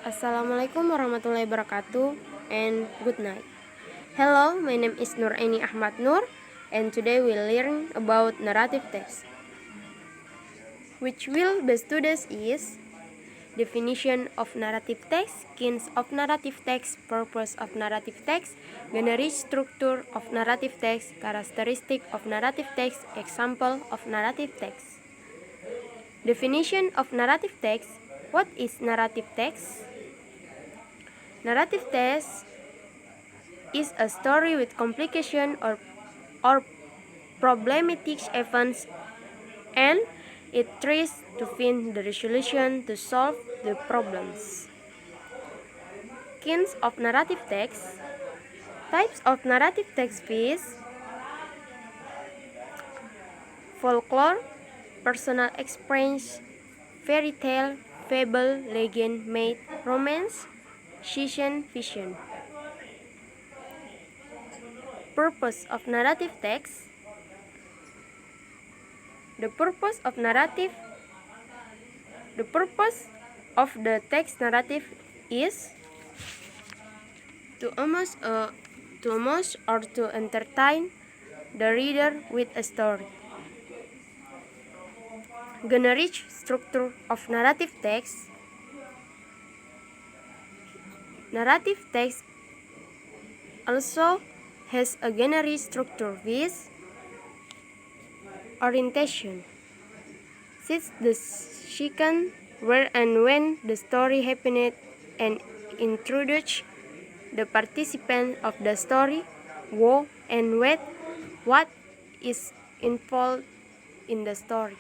Assalamualaikum warahmatullahi wabarakatuh and good night. Hello, my name is Aini Ahmad and today we'll learn about narrative text. Which will be studied is definition of narrative text, kinds of narrative text, purpose of narrative text, generic structure of narrative text, characteristic of narrative text, example of narrative text. Definition of narrative text. What is narrative text? Narrative text is a story with complication or problematic events, and it tries to find the resolution to solve the problems. Kinds of narrative text. Types of narrative text is folklore, personal experience, fairy tale, fable, legend, myth, romance, science fiction. Purpose of narrative text. The purpose of the text narrative is to amuse or to entertain the reader with a story. Generic structure of narrative text. Narrative text also has a generic structure with orientation. Sets the second where and when the story happened and introduce the participant of the story, who and what is involved in the story.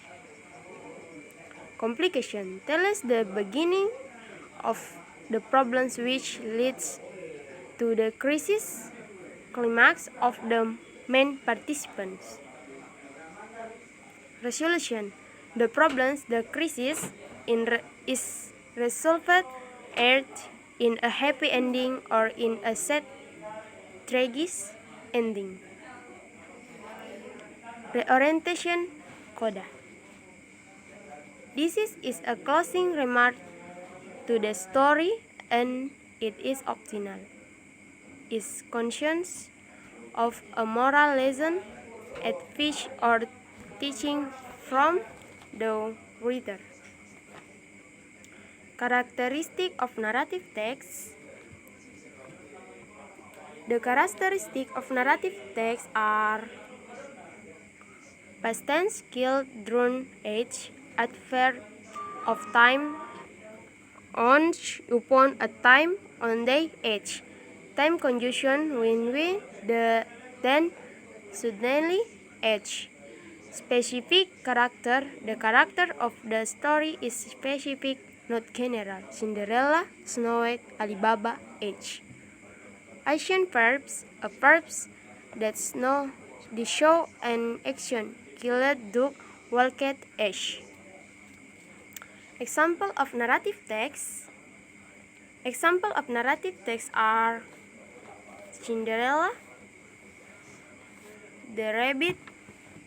Complication tells the beginning of the problems which leads to the crisis climax of the main participants. Resolution. The problems, the crisis is resolved either in a happy ending or in a sad, tragic ending. Reorientation coda. This is a closing remark to the story and it is optional. Is conscious of a moral lesson, advice or teaching from the reader. Characteristic of narrative text. The characteristics of narrative text are past tense, killed, drawn, age, adverb of time, once, upon, a time, on day, age. Time conjunction when we, the, then, suddenly, age. Specific character. The character of the story is specific, not general. Cinderella, Snow White, Alibaba, age. Action verbs. A verbs that show an action. Killed, dug, walked, age. Example of narrative text. Example of narrative text are Cinderella, the rabbit,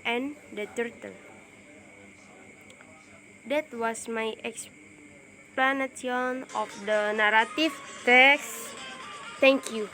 and the turtle. That was my explanation of the narrative text. Thank you.